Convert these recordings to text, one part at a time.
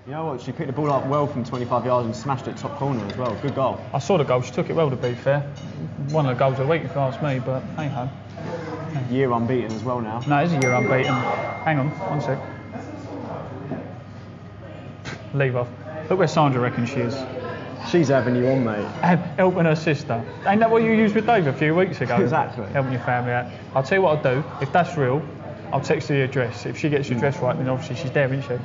You know what, she picked the ball up well from 25 yards and smashed it top corner as well. Good goal. I saw the goal, she took it well, to be fair. One of the goals of the week, if you ask me, but hey ho. Year unbeaten as well now. No, it is a year unbeaten. Hang on, one sec. Leave off. Look where Sandra reckons she is. She's having you on, mate. Helping her sister. Ain't that what you used with Dave a few weeks ago? Exactly. Helping your family out. I'll tell you what I'll do. If that's real, I'll text her the address. If she gets the address right, then obviously she's there, isn't she?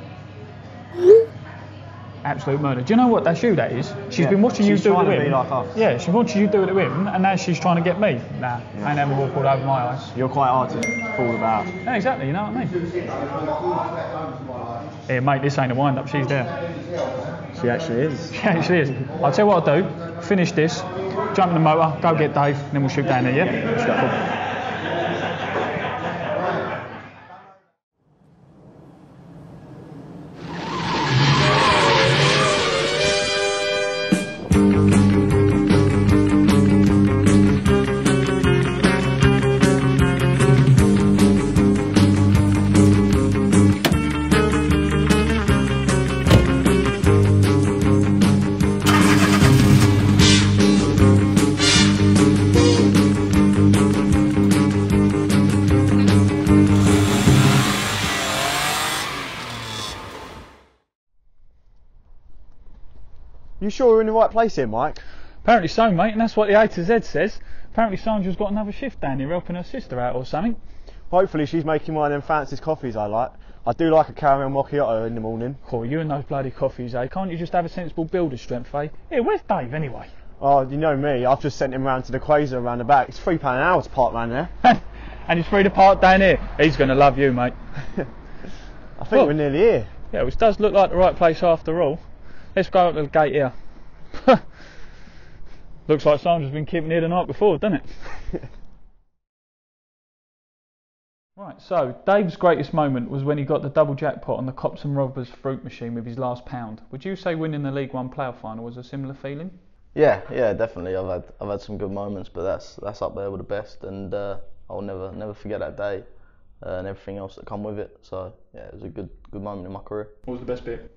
Absolute murder. Do you know what that shoe that is? She's been watching you do it with him. Like us. Yeah, she watches you do it with him, and now she's trying to get me. Nah, ain't having a walk all over my eyes. You're quite hard to fool about. Yeah, exactly, you know what I mean? Here, mate, this ain't a wind-up, she's there. She actually is. She actually is. I'll tell you what I'll do. Finish this, jump in the motor, go get Dave, and then we'll shoot down there, yeah? Let's go. You sure we're in the right place here, Mike? Apparently so, mate, and that's what the A to Z says. Apparently Sandra's got another shift down here helping her sister out or something. Hopefully she's making one of them fanciest coffees I like. I do like a caramel macchiato in the morning. Oh, you and those bloody coffees, eh? Can't you just have a sensible builder strength, eh? Here, where's Dave anyway? Oh, you know me, I've just sent him round to the Quasar around the back. It's £3 an hour to park round there. And he's free to park down here. He's going to love you, mate. I think we're nearly here. Yeah, which does look like the right place after all. Let's go up to the gate here. Looks like Sandra's been keeping here the night before, doesn't it? Right, so Dave's greatest moment was when he got the double jackpot on the Cops and Robbers fruit machine with his last pound. Would you say winning the League One playoff final was a similar feeling? Yeah, definitely. I've had some good moments, but that's up there with the best, and I'll never forget that day and everything else that come with it. So yeah, it was a good moment in my career. What was the best bit?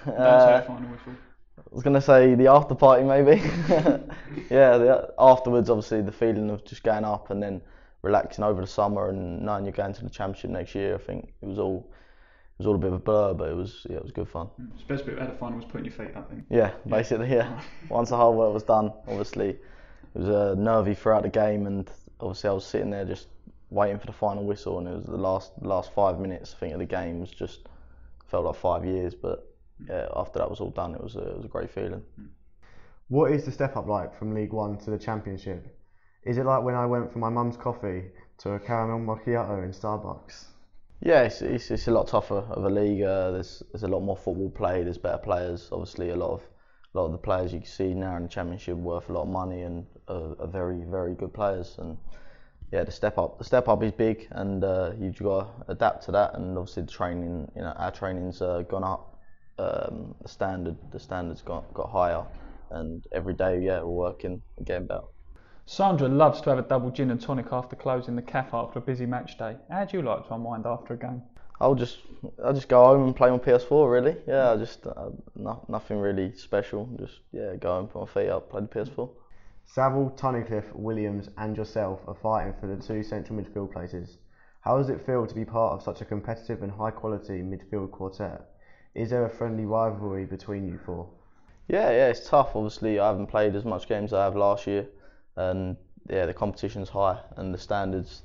Don't say the final whistle. I was gonna say the after party maybe. Yeah, afterwards obviously the feeling of just going up and then relaxing over the summer and knowing you're going to the championship next year. I think it was all a bit of a blur, but it was good fun. The best bit about the final was putting your feet up then. Yeah, basically, yeah. Once the hard work was done, obviously it was nervy throughout the game, and obviously I was sitting there just waiting for the final whistle, and it was the last 5 minutes I think of the game was just felt like 5 years, but yeah, after that was all done, it was a great feeling. What is the step up like from League One to the Championship? Is it like when I went from my mum's coffee to a caramel macchiato in Starbucks? Yeah, it's a lot tougher of a league. There's a lot more football played. There's better players. Obviously, a lot of the players you can see now in the Championship are worth a lot of money and are very very good players. And yeah, the step up is big, and you've got to adapt to that. And obviously, the training, our training's gone up. The standards got higher, and every day, we're working and getting better. Sandra loves to have a double gin and tonic after closing the cafe after a busy match day. How do you like to unwind after a game? I'll just go home and play on PS4 really. Yeah, nothing really special. Just go home, put my feet up, play the PS4. Saville, Tunnicliffe, Williams and yourself are fighting for the 2 central midfield places. How does it feel to be part of such a competitive and high quality midfield quartet? Is there a friendly rivalry between you four? Yeah, it's tough. Obviously, I haven't played as much games as I have last year, and the competition's high, and the standards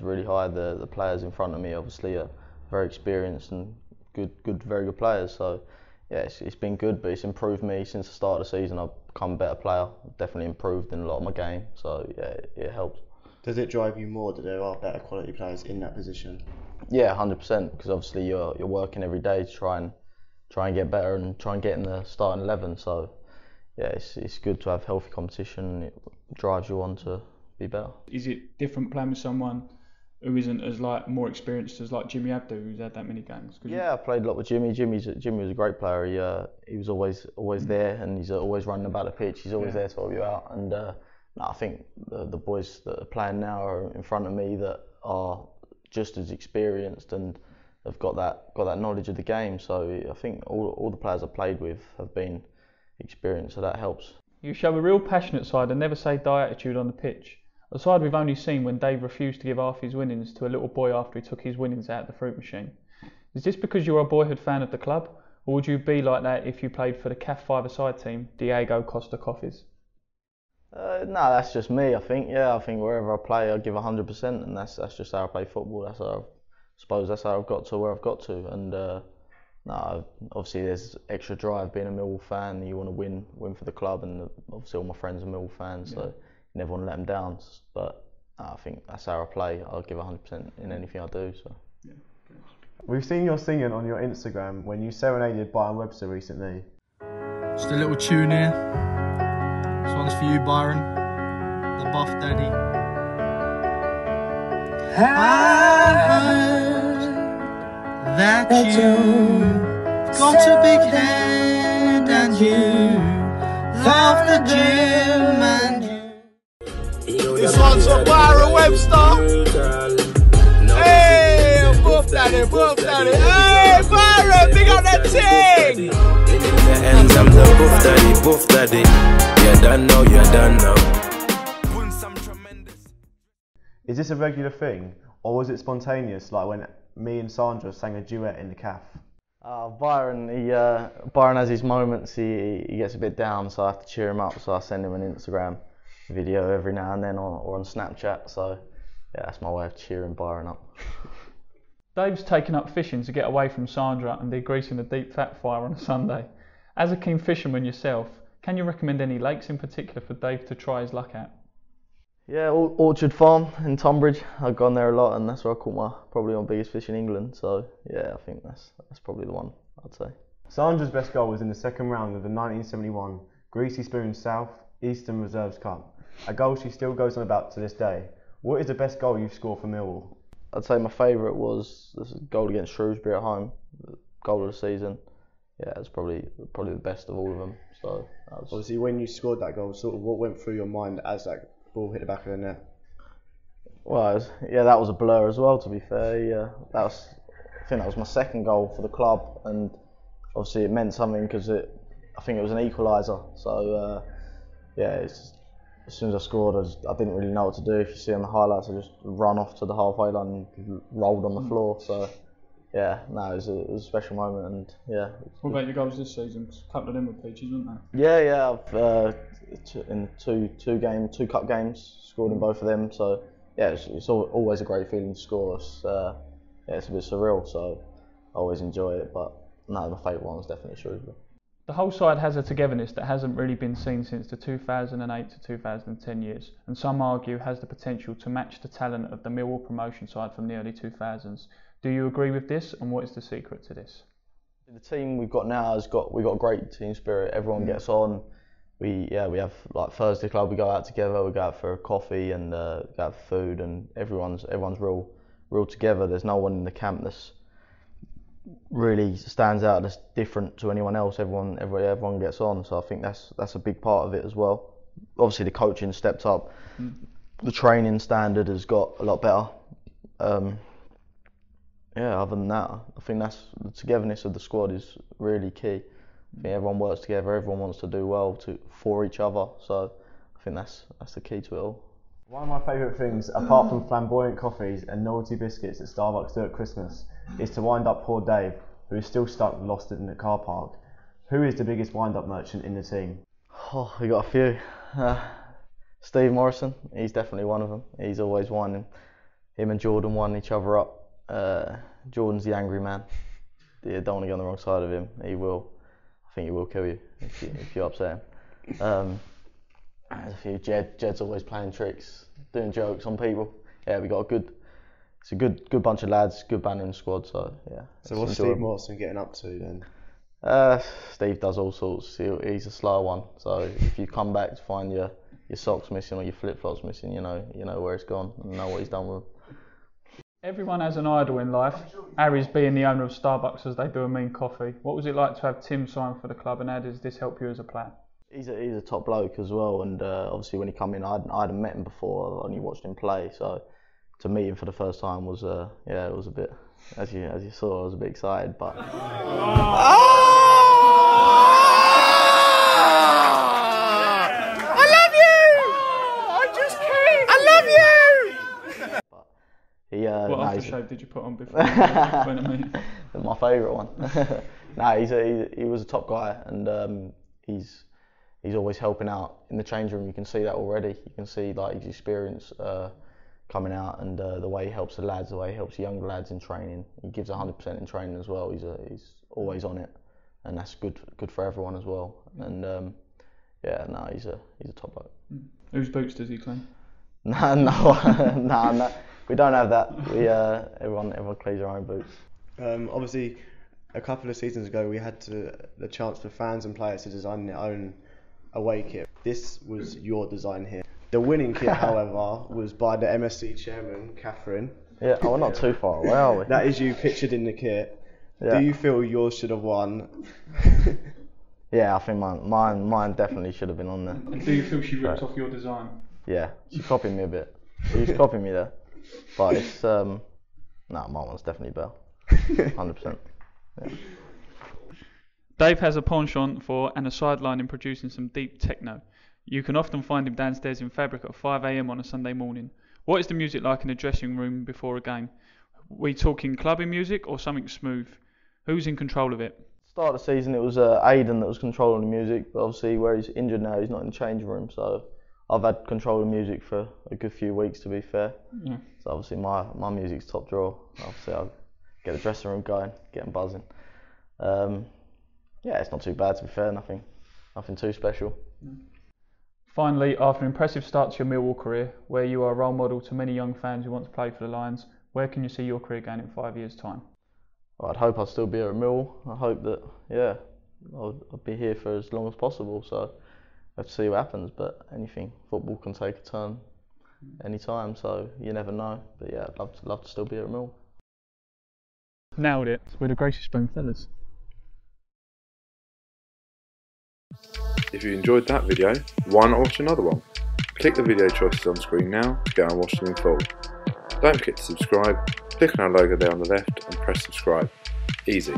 really high. The players in front of me obviously are very experienced and very good players. So yeah, it's been good, but it's improved me since the start of the season. I've become a better player. I've definitely improved in a lot of my game. So yeah, it helps. Does it drive you more that there are better quality players in that position? Yeah, 100%. Because obviously you're working every day to try and get better and try and get in the starting 11. So yeah, it's good to have healthy competition. It drives you on to be better. Is it different playing with someone who isn't as more experienced as Jimmy Abdo, who's had that many games? Yeah, I played a lot with Jimmy. Jimmy was a great player. He was always there, and he's always running about the pitch. He's always there to help you out. And I think the boys that are playing now are in front of me that are just as experienced and have got that knowledge of the game. So I think all the players I've played with have been experienced, so that helps. You show a real passionate side and never say die attitude on the pitch. A side we've only seen when Dave refused to give half his winnings to a little boy after he took his winnings out of the fruit machine. Is this because you're a boyhood fan of the club, or would you be like that if you played for the CAF 5-a-side team, Diego Costa Coffees? No, that's just me. I think wherever I play, I give 100%, and that's just how I play football. I suppose that's how I've got to where I've got to. And no, obviously there's extra drive being a Millwall fan. You want to win for the club, and obviously all my friends are Millwall fans, so you never want to let them down. But I think that's how I play. I'll give 100% in anything I do. So. Yeah. We've seen your singing on your Instagram when you serenaded Byron Webster recently. Just a little tune here. This one's for you, Byron, the Buff Daddy. I heard that you got a big head and you love the gym and you. This one's for Byron Webster. Hey, Buff Daddy, Buff Daddy. Hey, Byron, big up that thing. And I'm the Buff Daddy. You don't know. Is this a regular thing, or was it spontaneous, like when me and Sandra sang a duet in the CAF? Byron has his moments. He gets a bit down, so I have to cheer him up. So I send him an Instagram video every now and then, or on Snapchat. So yeah, that's my way of cheering Byron up. Dave's taken up fishing to get away from Sandra and degreasing a deep fat fire on a Sunday. As a keen fisherman yourself, can you recommend any lakes in particular for Dave to try his luck at? Yeah, Orchard Farm in Tunbridge. I've gone there a lot, and that's where I caught probably my biggest fish in England. So yeah, I think that's probably the one, I'd say. Sandra's best goal was in the second round of the 1971 Greasy Spoon South Eastern Reserves Cup, a goal she still goes on about to this day. What is the best goal you've scored for Millwall? I'd say my favourite was the goal against Shrewsbury at home, the goal of the season. Yeah, it's probably the best of all of them. So obviously, when you scored that goal, sort of what went through your mind as that ball hit the back of the net? Well, that was a blur as well. To be fair, yeah, I think that was my second goal for the club, and obviously it meant something because I think it was an equaliser. So as soon as I scored, I didn't really know what to do. If you see on the highlights, I just run off to the halfway line and rolled on the floor. So yeah, no, it was a special moment, and yeah. What about your goals this season? A couple of them were peaches, weren't they? Yeah, I've in two cup games scored in both of them. So yeah, it's always a great feeling to score. It's a bit surreal, so I always enjoy it. But no, my favourite one was definitely Shrewsbury. The whole side has a togetherness that hasn't really been seen since the 2008 to 2010 years, and some argue has the potential to match the talent of the Millwall promotion side from the early 2000s. Do you agree with this, and what is the secret to this? The team we've got now we've got great team spirit. Everyone gets on. We have like Thursday club. We go out together. We go out for a coffee and go out for food, and everyone's real together. There's no one in the camp that's really stands out that's different to anyone else. Everyone gets on, so I think that's a big part of it as well. Obviously the coaching stepped up, the training standard has got a lot better. Other than that, I think that's the togetherness of the squad is really key. I think everyone works together, everyone wants to do well for each other, so I think that's the key to it all. One of my favourite things, apart from flamboyant coffees and novelty biscuits that Starbucks do at Christmas, is to wind up poor Dave, who is still stuck lost in the car park. Who is the biggest wind-up merchant in the team? Oh, we got a few. Steve Morrison, he's definitely one of them. He's always winding. Him and Jordan wind each other up. Jordan's the angry man. You don't want to get on the wrong side of him. I think he will kill you if you upset him. There's a few. Jed's always playing tricks, doing jokes on people. Yeah, we got it's a good bunch of lads, good band in the squad. So yeah. So what's Steve Morrison getting up to then? Steve does all sorts. He's a slow one. So if you come back to find your socks missing or your flip flops missing, you know where it's gone and know what he's done with them. Everyone has an idol in life. Harry's being the owner of Starbucks as they do a mean coffee. What was it like to have Tim sign for the club, and how does this help you as a player? He's a top bloke as well, and obviously when he come in, I hadn't met him before. I only watched him play, so to meet him for the first time was it was a bit as you saw, I was a bit excited, but. What aftershave did you put on before you went to meet? My favourite one. No, he was a top guy, and he's always helping out in the change room. You can see that already. You can see like his experience coming out, and the way he helps the lads, the way he helps younger lads in training. He gives 100% in training as well. He's always on it, and that's good for everyone as well. And he's a top bloke. Whose boots does he clean? No. We don't have that. Everyone cleans their own boots. Obviously, a couple of seasons ago, we had the chance for fans and players to design their own away kit. This was your design here. The winning kit, however, was by the MSC chairman, Catherine. Yeah, we're not too far away, are we? That is you pictured in the kit. Yeah. Do you feel yours should have won? Yeah, I think mine definitely should have been on there. And do you feel she ripped off your design? Yeah, she copied me a bit. She was copying me there. But it's, my one's definitely better. 100%. Yeah. Dave has a penchant for and a sideline in producing some deep techno. You can often find him downstairs in Fabric at 5 AM on a Sunday morning. What is the music like in the dressing room before a game? We talking clubbing music or something smooth? Who's in control of it? Start of the season, it was Aidan that was controlling the music, but obviously where he's injured now, he's not in the change room, so I've had control of music for a good few weeks, to be fair. Yeah. So obviously my music's top drawer. Obviously I'll get the dressing room going, get them buzzing. It's not too bad, to be fair. Nothing too special. Finally, after an impressive start to your Millwall career, where you are a role model to many young fans who want to play for the Lions, where can you see your career going in 5 years' time? Well, I'd hope I'll still be here at Millwall. I hope that, I'll be here for as long as possible. So I have to see what happens, but football can take a turn any time, so you never know. But yeah, I'd love to still be here at Millwall. Nailed it. We're the Greasy Spoon Fellas. If you enjoyed that video, why not watch another one? Click the video choices on screen now to get on watching in full. Don't forget to subscribe, click on our logo there on the left and press subscribe. Easy.